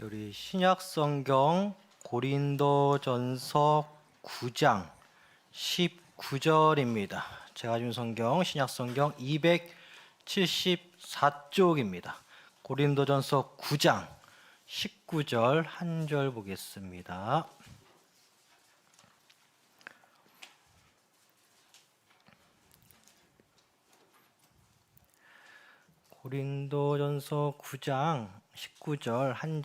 우리 신약 성경 고린도전서 9장 19절입니다. 제가 준 성경 신약 성경 274쪽입니다. 고린도전서 9장 19절 한 절 보겠습니다. 고린도전서 9장 19절 한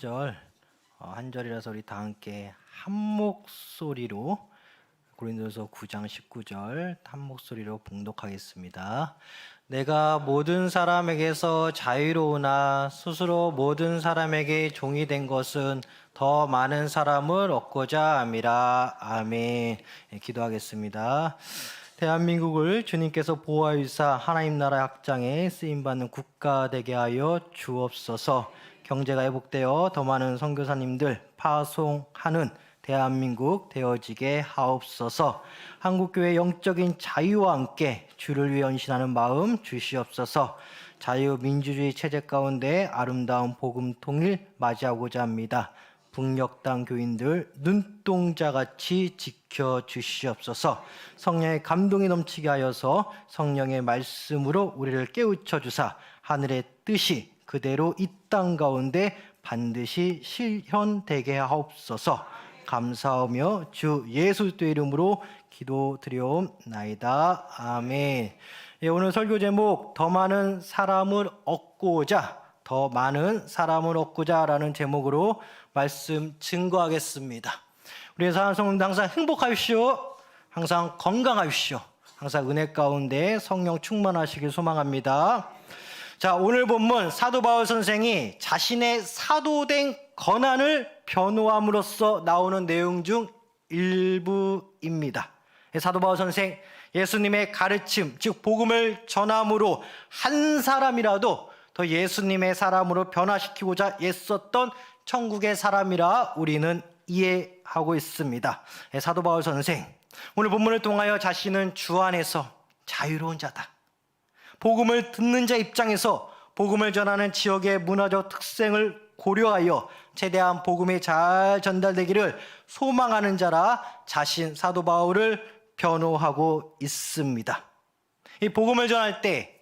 절이라서 우리 다 함께 한 목소리로 고린도전서 9장 19절 한 목소리로 봉독하겠습니다. 내가 모든 사람에게서 자유로우나 스스로 모든 사람에게 종이 된 것은 더 많은 사람을 얻고자 함이라. 아멘. 기도하겠습니다. 대한민국을 주님께서 보호하유사 하나님 나라 확장에 쓰임받는 국가 되게 하여 주옵소서. 경제가 회복되어 더 많은 선교사님들 파송하는 대한민국 되어지게 하옵소서. 한국교회 영적인 자유와 함께 주를 위해 헌신하는 마음 주시옵소서. 자유민주주의 체제 가운데 아름다운 복음 통일 맞이하고자 합니다. 북녘 교인들 눈동자같이 지켜주시옵소서. 성령의 감동이 넘치게 하여서 성령의 말씀으로 우리를 깨우쳐 주사 하늘의 뜻이 그대로 이 땅 가운데 반드시 실현되게 하옵소서. 감사하며 주 예수 그리스도의 이름으로 기도드리옵나이다. 아멘. 오늘 설교 제목 더 많은 사람을 얻고자 라는 제목으로 말씀 증거하겠습니다. 우리 사랑하는 성도님들 항상 행복하십시오. 항상 건강하십시오. 항상 은혜 가운데 성령 충만하시길 소망합니다. 자, 오늘 본문 사도 바울 선생이 자신의 사도된 권한을 변호함으로써 나오는 내용 중 일부입니다. 사도 바울 선생, 예수님의 가르침, 즉 복음을 전함으로 한 사람이라도 더 예수님의 사람으로 변화시키고자 애썼던 천국의 사람이라 우리는 이해하고 있습니다. 사도 바울 선생, 오늘 본문을 통하여 자신은 주 안에서 자유로운 자다. 복음을 듣는 자 입장에서 복음을 전하는 지역의 문화적 특성을 고려하여 최대한 복음이 잘 전달되기를 소망하는 자라 자신 사도 바울을 변호하고 있습니다. 이 복음을 전할 때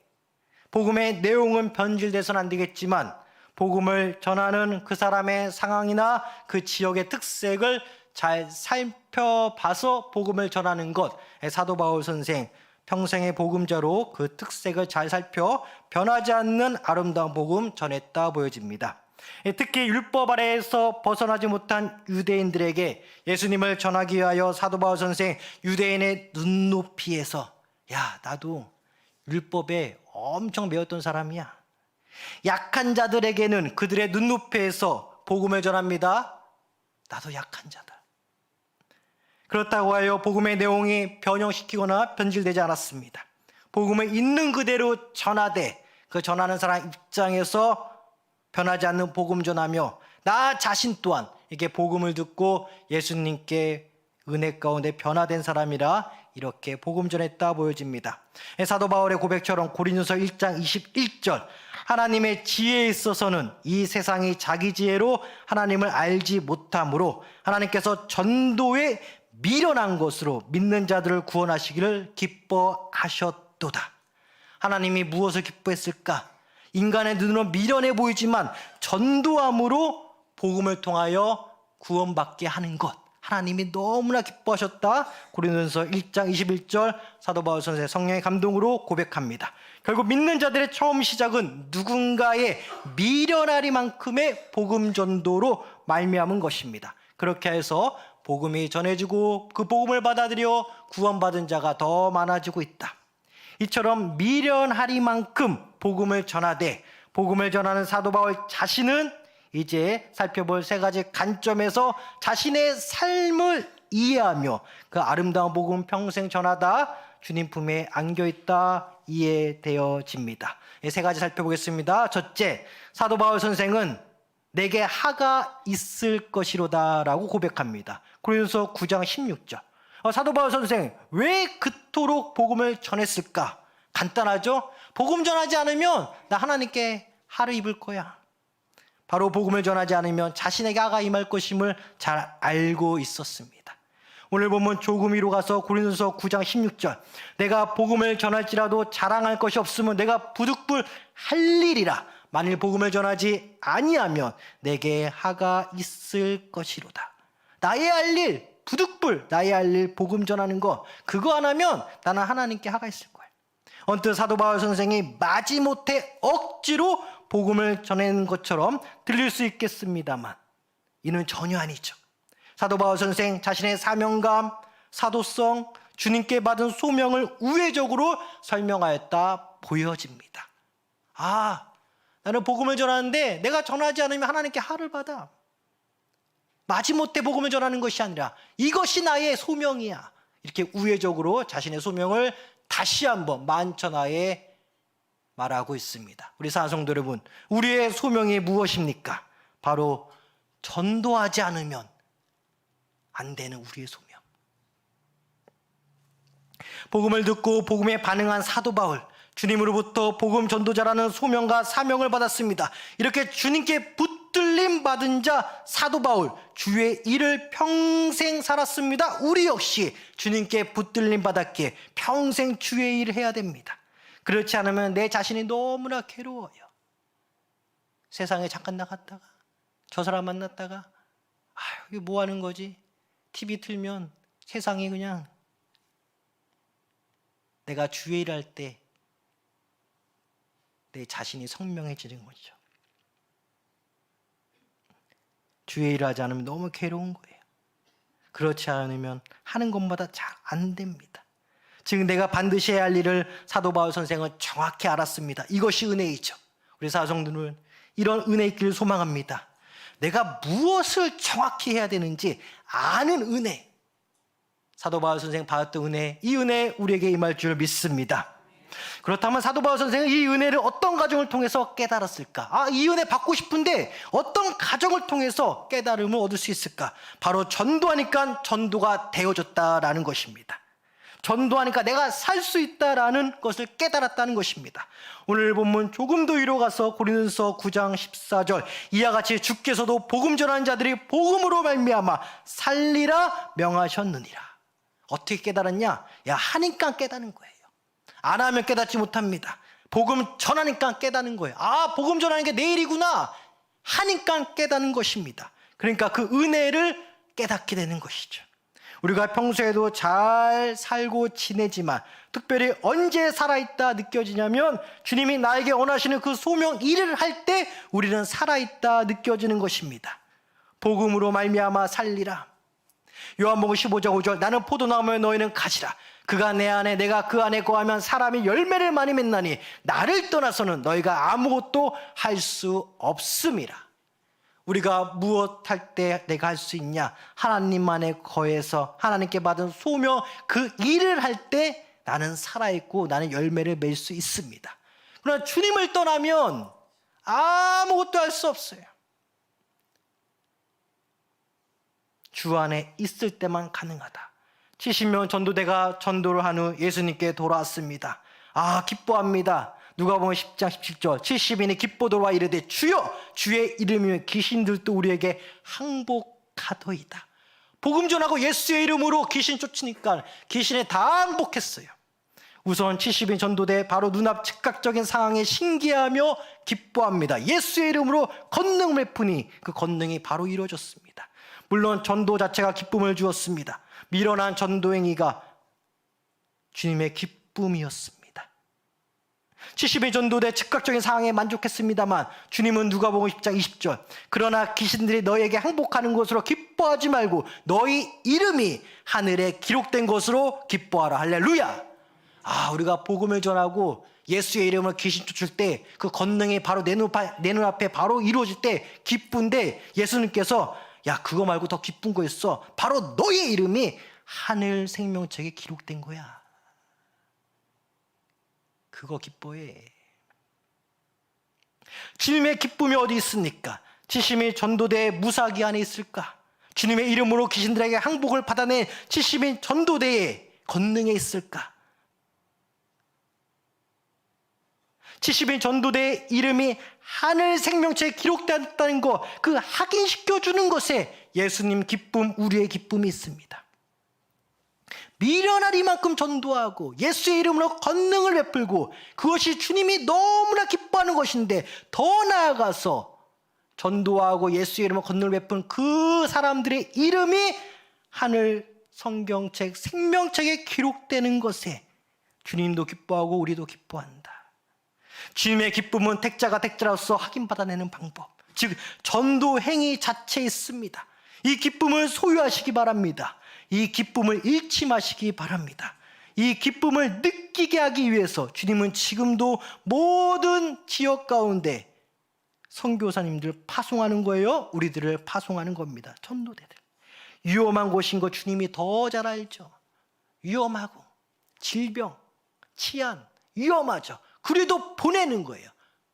복음의 내용은 변질돼서는 안 되겠지만 복음을 전하는 그 사람의 상황이나 그 지역의 특색을 잘 살펴봐서 복음을 전하는 것, 사도 바울 선생 평생의 복음자로 그 특색을 잘 살펴 변하지 않는 아름다운 복음 전했다 보여집니다. 특히 율법 아래에서 벗어나지 못한 유대인들에게 예수님을 전하기 위하여 사도 바울 선생 유대인의 눈높이에서 나도 율법에 엄청 배웠던 사람이야. 약한 자들에게는 그들의 눈높이에서 복음을 전합니다. 나도 약한 자다. 그렇다고 하여 복음의 내용이 변형시키거나 변질되지 않았습니다. 복음을 있는 그대로 전하되 그 전하는 사람 입장에서 변하지 않는 복음 전하며 나 자신 또한 이게 복음을 듣고 예수님께 은혜 가운데 변화된 사람이라 이렇게 복음 전했다 보여집니다. 사도 바울의 고백처럼 고린도서 1장 21절 하나님의 지혜에 있어서는 이 세상이 자기 지혜로 하나님을 알지 못하므로 하나님께서 전도에 미련한 것으로 믿는 자들을 구원하시기를 기뻐하셨도다. 하나님이 무엇을 기뻐했을까? 인간의 눈으로 미련해 보이지만 전도함으로 복음을 통하여 구원받게 하는 것, 하나님이 너무나 기뻐하셨다. 고린도전서 1장 21절 사도 바울 선생의 성령의 감동으로 고백합니다. 결국 믿는 자들의 처음 시작은 누군가의 미련하리만큼의 복음 전도로 말미암은 것입니다. 그렇게 해서 복음이 전해지고 그 복음을 받아들여 구원받은 자가 더 많아지고 있다. 이처럼 미련하리만큼 복음을 전하되 복음을 전하는 사도 바울 자신은 이제 살펴볼 세 가지 관점에서 자신의 삶을 이해하며 그 아름다운 복음 평생 전하다 주님 품에 안겨있다 이해되어집니다. 세 가지 살펴보겠습니다. 첫째, 사도 바울 선생은 내게 하가 있을 것이로다 라고 고백합니다. 고린도서 9장 16절. 사도 바울 선생 왜 그토록 복음을 전했을까? 간단하죠? 복음 전하지 않으면 나 하나님께 하를 입을 거야. 바로 복음을 전하지 않으면 자신에게 악가 임할 것임을 잘 알고 있었습니다. 오늘 보면 조금 위로 가서 고린도서 9장 16절, 내가 복음을 전할지라도 자랑할 것이 없으면 내가 부득불 할 일이라. 만일 복음을 전하지 아니하면 내게 하가 있을 것이로다. 나의 할 일, 부득불 나의 할 일, 복음 전하는 거, 그거 안 하면 나는 하나님께 하가 있을 거예요. 언뜻 사도 바울 선생이 마지못해 억지로 복음을 전하는 것처럼 들릴 수 있겠습니다만 이는 전혀 아니죠. 사도 바울 선생 자신의 사명감, 사도성, 주님께 받은 소명을 우회적으로 설명하였다 보여집니다. 나는 복음을 전하는데 내가 전하지 않으면 하나님께 하를 받아. 마지못해 복음을 전하는 것이 아니라 이것이 나의 소명이야. 이렇게 우회적으로 자신의 소명을 다시 한번 만천하에 말하고 있습니다. 우리 사랑성도 여러분, 우리의 소명이 무엇입니까? 바로 전도하지 않으면 안 되는 우리의 소명. 복음을 듣고 복음에 반응한 사도 바울, 주님으로부터 복음 전도자라는 소명과 사명을 받았습니다. 이렇게 주님께 붙들림 받은 자 사도 바울, 주의 일을 평생 살았습니다. 우리 역시 주님께 붙들림 받았기에 평생 주의 일을 해야 됩니다. 그렇지 않으면 내 자신이 너무나 괴로워요. 세상에 잠깐 나갔다가 저 사람 만났다가 이게 뭐 하는 거지? TV 틀면 세상이 그냥 내가 주의 일을 할 때 내 자신이 선명해지는 거죠. 주의 일을 하지 않으면 너무 괴로운 거예요. 그렇지 않으면 하는 것마다 잘 안 됩니다. 지금 내가 반드시 해야 할 일을 사도 바울 선생은 정확히 알았습니다. 이것이 은혜이죠. 우리 사성들은 이런 은혜 있기를 소망합니다. 내가 무엇을 정확히 해야 되는지 아는 은혜, 사도 바울 선생 받았던 은혜, 이 은혜 우리에게 임할 줄 믿습니다. 그렇다면 사도 바울 선생은 이 은혜를 어떤 과정을 통해서 깨달았을까? 이 은혜 받고 싶은데 어떤 과정을 통해서 깨달음을 얻을 수 있을까? 바로 전도하니까 전도가 되어졌다라는 것입니다. 전도하니까 내가 살 수 있다라는 것을 깨달았다는 것입니다. 오늘 본문 조금 더 위로 가서 고린도서 9장 14절, 이와 같이 주께서도 복음 전하는 자들이 복음으로 말미암아 살리라 명하셨느니라. 어떻게 깨달았냐? 하니까 깨닫는 거예요. 안 하면 깨닫지 못합니다. 복음 전하니까 깨닫는 거예요. 복음 전하는 게 내 일이구나 하니까 깨닫는 것입니다. 그러니까 그 은혜를 깨닫게 되는 것이죠. 우리가 평소에도 잘 살고 지내지만 특별히 언제 살아있다 느껴지냐면 주님이 나에게 원하시는 그 소명 일을 할 때 우리는 살아있다 느껴지는 것입니다. 복음으로 말미암아 살리라. 요한복음 15장 5절, 나는 포도나무에 너희는 가지라. 그가 내 안에 내가 그 안에 거하면 사람이 열매를 많이 맺나니 나를 떠나서는 너희가 아무것도 할 수 없음이라. 우리가 무엇 할 때 내가 할 수 있냐? 하나님 안에 거해서 하나님께 받은 소명 그 일을 할 때 나는 살아있고 나는 열매를 맺을 수 있습니다. 그러나 주님을 떠나면 아무것도 할 수 없어요. 주 안에 있을 때만 가능하다. 70명 전도대가 전도를 한 후 예수님께 돌아왔습니다. 기뻐합니다. 누가복음 10장 17절, 70인이 기뻐 돌아와 이르되 주여, 주의 이름이면 귀신들도 우리에게 항복하더이다. 복음 전하고 예수의 이름으로 귀신 쫓으니까 귀신에 다 항복했어요. 우선 70인 전도대 바로 눈앞 즉각적인 상황에 신기하며 기뻐합니다. 예수의 이름으로 권능을 베푸니 그 권능이 바로 이루어졌습니다. 물론 전도 자체가 기쁨을 주었습니다. 미련한 전도 행위가 주님의 기쁨이었습니다. 70인 전도대 즉각적인 상황에 만족했습니다만 주님은 누가복음 10장 20절, 그러나 귀신들이 너희에게 항복하는 것으로 기뻐하지 말고 너희 이름이 하늘에 기록된 것으로 기뻐하라. 할렐루야. 우리가 복음을 전하고 예수의 이름으로 귀신 쫓을 때 그 권능이 바로 내 눈앞에 바로 이루어질 때 기쁜데 예수님께서 그거 말고 더 기쁜 거 있어. 바로 너의 이름이 하늘 생명책에 기록된 거야. 그거 기뻐해. 주님의 기쁨이 어디 있습니까? 70인 전도대의 무사기 안에 있을까? 주님의 이름으로 귀신들에게 항복을 받아낸 70인 전도대의 권능에 있을까? 70인 전도대의 이름이 하늘 생명체에 기록되었다는 것, 그 확인시켜주는 것에 예수님 기쁨, 우리의 기쁨이 있습니다. 미련할 이만큼 전도하고 예수의 이름으로 권능을 베풀고 그것이 주님이 너무나 기뻐하는 것인데, 더 나아가서 전도하고 예수의 이름으로 권능을 베푼 그 사람들의 이름이 하늘 성경책, 생명책에 기록되는 것에 주님도 기뻐하고 우리도 기뻐한다. 주님의 기쁨은 택자가 택자로서 확인받아내는 방법, 즉 전도 행위 자체에 있습니다. 이 기쁨을 소유하시기 바랍니다. 이 기쁨을 잃지 마시기 바랍니다. 이 기쁨을 느끼게 하기 위해서 주님은 지금도 모든 지역 가운데 선교사님들 파송하는 거예요. 우리들을 파송하는 겁니다. 전도대들. 위험한 곳인 거 주님이 더 잘 알죠. 위험하고 질병, 치안, 위험하죠. 그래도 보내는 거예요.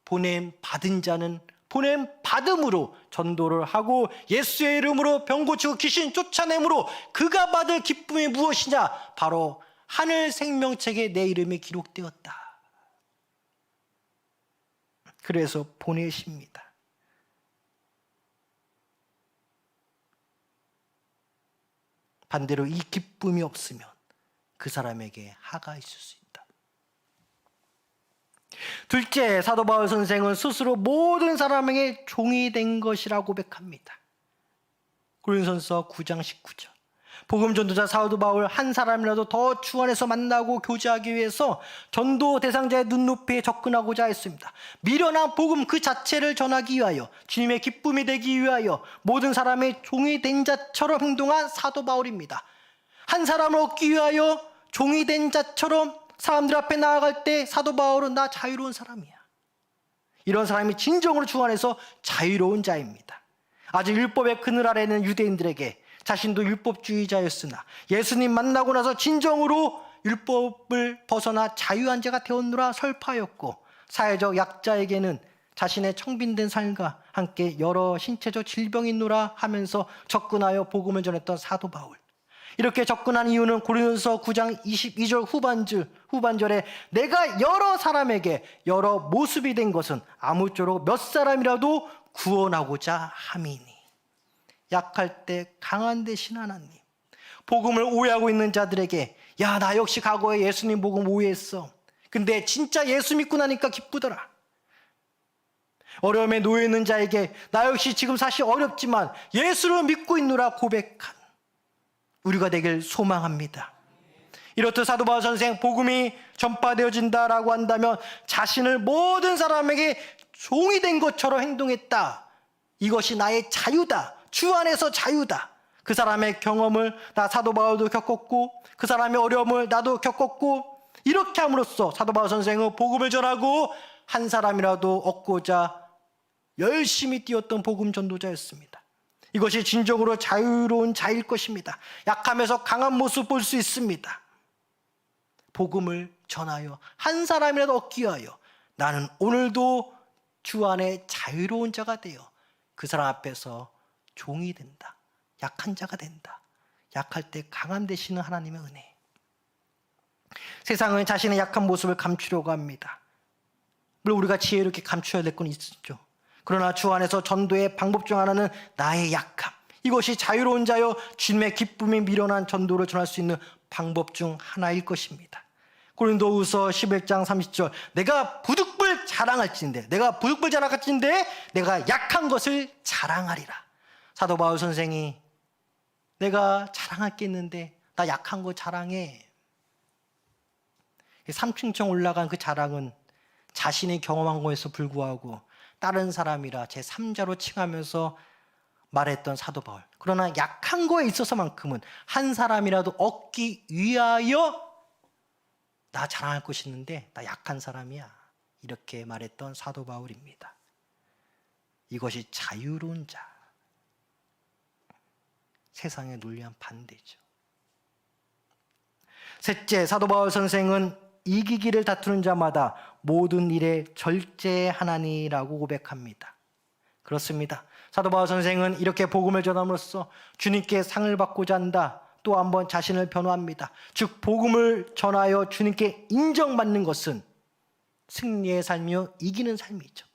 보냄 받은 자는 보냄 받음으로 전도를 하고 예수의 이름으로 병 고치고 귀신 쫓아내므로 그가 받을 기쁨이 무엇이냐? 바로 하늘 생명책에 내 이름이 기록되었다. 그래서 보내십니다. 반대로 이 기쁨이 없으면 그 사람에게 하가 있을 수 있다. 둘째, 사도 바울 선생은 스스로 모든 사람에게 종이 된 것이라고 고백합니다. 고린도전서 9장 19절. 복음 전도자 사도 바울 한 사람이라도 더 주 안에서 만나고 교제하기 위해서 전도 대상자의 눈높이에 접근하고자 했습니다. 미련한 복음 그 자체를 전하기 위하여, 주님의 기쁨이 되기 위하여 모든 사람의 종이 된 자처럼 행동한 사도 바울입니다. 한 사람을 얻기 위하여 종이 된 자처럼 사람들 앞에 나아갈 때 사도 바울은 나 자유로운 사람이야. 이런 사람이 진정으로 주 안에서 자유로운 자입니다. 아직 율법의 그늘 아래 있는 유대인들에게 자신도 율법주의자였으나 예수님 만나고 나서 진정으로 율법을 벗어나 자유한 자가 되었노라 설파였고, 사회적 약자에게는 자신의 청빈된 삶과 함께 여러 신체적 질병이 있노라 하면서 접근하여 복음을 전했던 사도 바울. 이렇게 접근한 이유는 고린도전서 9장 22절 후반절에 내가 여러 사람에게 여러 모습이 된 것은 아무쪼록 몇 사람이라도 구원하고자 함이니. 약할 때 강한 대신 하나님. 복음을 오해하고 있는 자들에게 야, 나 역시 과거에 예수님 복음 오해했어. 근데 진짜 예수 믿고 나니까 기쁘더라. 어려움에 놓여 있는 자에게 나 역시 지금 사실 어렵지만 예수를 믿고 있노라 고백한 우리가 되길 소망합니다. 이렇듯 사도 바울 선생, 복음이 전파되어진다라고 한다면 자신을 모든 사람에게 종이 된 것처럼 행동했다. 이것이 나의 자유다. 주 안에서 자유다. 그 사람의 경험을 나 사도 바울도 겪었고 그 사람의 어려움을 나도 겪었고, 이렇게 함으로써 사도 바울 선생은 복음을 전하고 한 사람이라도 얻고자 열심히 뛰었던 복음 전도자였습니다. 이것이 진정으로 자유로운 자일 것입니다. 약함에서 강한 모습 볼 수 있습니다. 복음을 전하여 한 사람이라도 얻기 위하여 나는 오늘도 주 안에 자유로운 자가 되어 그 사람 앞에서 종이 된다. 약한 자가 된다. 약할 때 강한 되시는 하나님의 은혜. 세상은 자신의 약한 모습을 감추려고 합니다. 물론 우리가 지혜롭게 감춰야 될 건 있죠. 그러나 주 안에서 전도의 방법 중 하나는 나의 약함. 이것이 자유로운 자여 주님의 기쁨이 미련한 전도를 전할 수 있는 방법 중 하나일 것입니다. 고린도후서 11장 30절. 내가 부득불 자랑할진대. 내가 약한 것을 자랑하리라. 사도 바울 선생이 내가 자랑할 게 있는데 나 약한 거 자랑해. 3층 올라간 그 자랑은 자신이 경험한 것에서 불구하고 다른 사람이라 제3자로 칭하면서 말했던 사도 바울. 그러나 약한 거에 있어서만큼은 한 사람이라도 얻기 위하여 나 자랑할 것이 있는데 나 약한 사람이야. 이렇게 말했던 사도 바울입니다. 이것이 자유로운 자. 세상의 논리와는 반대죠. 셋째, 사도 바울 선생은 이기기를 다투는 자마다 모든 일에 절제하나니라고 고백합니다. 그렇습니다. 사도 바울 선생은 이렇게 복음을 전함으로써 주님께 상을 받고자 한다. 또 한번 자신을 변호합니다. 즉 복음을 전하여 주님께 인정받는 것은 승리의 삶이요 이기는 삶이죠.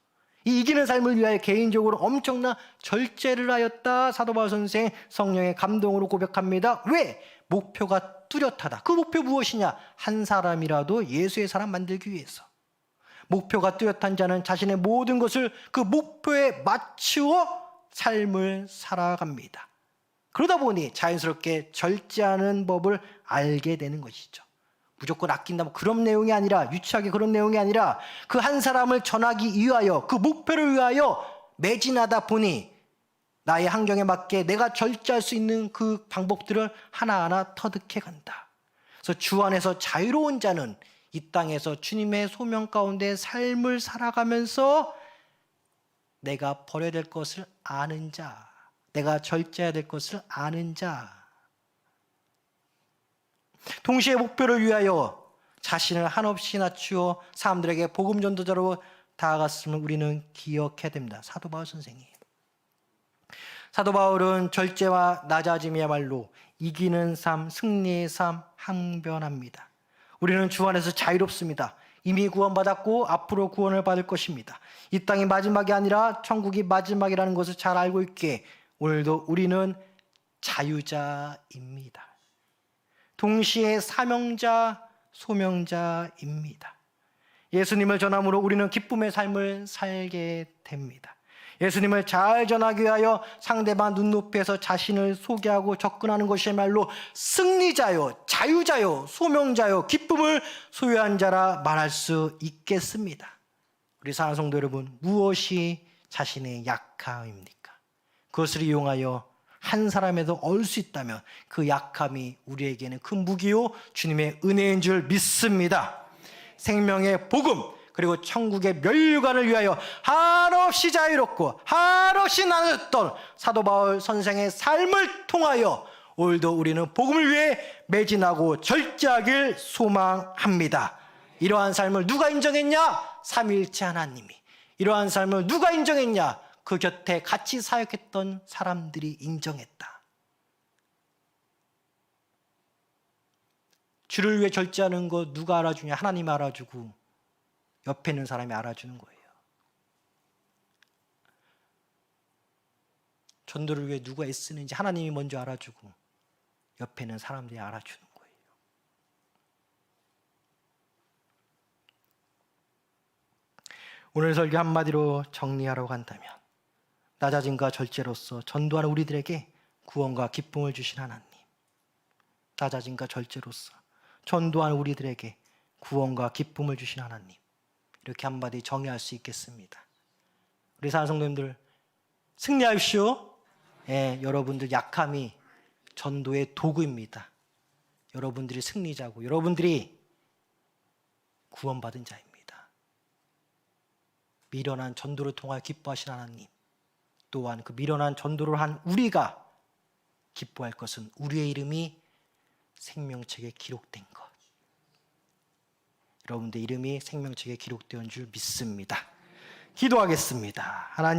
이 이기는 삶을 위하여 개인적으로 엄청난 절제를 하였다. 사도 바울 선생 성령의 감동으로 고백합니다. 왜? 목표가 뚜렷하다. 그 목표 무엇이냐? 한 사람이라도 예수의 사람 만들기 위해서. 목표가 뚜렷한 자는 자신의 모든 것을 그 목표에 맞추어 삶을 살아갑니다. 그러다 보니 자연스럽게 절제하는 법을 알게 되는 것이죠. 무조건 아낀다 그런 내용이 아니라, 유치하게 그런 내용이 아니라 그 한 사람을 전하기 위하여, 그 목표를 위하여 매진하다 보니 나의 환경에 맞게 내가 절제할 수 있는 그 방법들을 하나하나 터득해 간다. 그래서 주 안에서 자유로운 자는 이 땅에서 주님의 소명 가운데 삶을 살아가면서 내가 버려야 될 것을 아는 자, 내가 절제해야 될 것을 아는 자, 동시에 목표를 위하여 자신을 한없이 낮추어 사람들에게 복음 전도자로 다가갔음을 우리는 기억해야 됩니다. 사도 바울 선생님. 사도 바울은 절제와 낮아짐이야말로 이기는 삶, 승리의 삶 항변합니다. 우리는 주 안에서 자유롭습니다. 이미 구원받았고 앞으로 구원을 받을 것입니다. 이 땅이 마지막이 아니라 천국이 마지막이라는 것을 잘 알고 있기에 오늘도 우리는 자유자입니다. 동시에 사명자, 소명자입니다. 예수님을 전함으로 우리는 기쁨의 삶을 살게 됩니다. 예수님을 잘 전하기 위하여 상대방 눈높이에서 자신을 소개하고 접근하는 것이야말로 승리자요, 자유자요, 소명자요, 기쁨을 소유한 자라 말할 수 있겠습니다. 우리 사랑하는 성도 여러분, 무엇이 자신의 약함입니까? 그것을 이용하여 한 사람에도 얻을 수 있다면 그 약함이 우리에게는 큰 무기요 주님의 은혜인 줄 믿습니다. 생명의 복음 그리고 천국의 면류관을 위하여 한없이 자유롭고 한없이 나눴던 사도 바울 선생의 삶을 통하여 오늘도 우리는 복음을 위해 매진하고 절제하길 소망합니다. 이러한 삶을 누가 인정했냐? 삼위일체 하나님이. 이러한 삶을 누가 인정했냐? 그 곁에 같이 사역했던 사람들이 인정했다. 주를 위해 절제하는 거 누가 알아주냐? 하나님 알아주고 옆에 있는 사람이 알아주는 거예요. 전도를 위해 누가 애쓰는지 하나님이 먼저 알아주고 옆에 있는 사람들이 알아주는 거예요. 오늘 설교 한마디로 정리하라고 한다면 낮아짐과 절제로서 전도하는 우리들에게 구원과 기쁨을 주신 하나님, 낮아짐과 절제로서 전도하는 우리들에게 구원과 기쁨을 주신 하나님, 이렇게 한마디 정의할 수 있겠습니다. 우리 사랑하는 성도님들 승리하십시오. 예, 여러분들 약함이 전도의 도구입니다. 여러분들이 승리자고 여러분들이 구원받은 자입니다. 미련한 전도를 통하여 기뻐하신 하나님, 또한 그 미련한 전도를 한 우리가 기뻐할 것은 우리의 이름이 생명책에 기록된 것. 여러분들 이름이 생명책에 기록된 줄 믿습니다. 기도하겠습니다. 하나님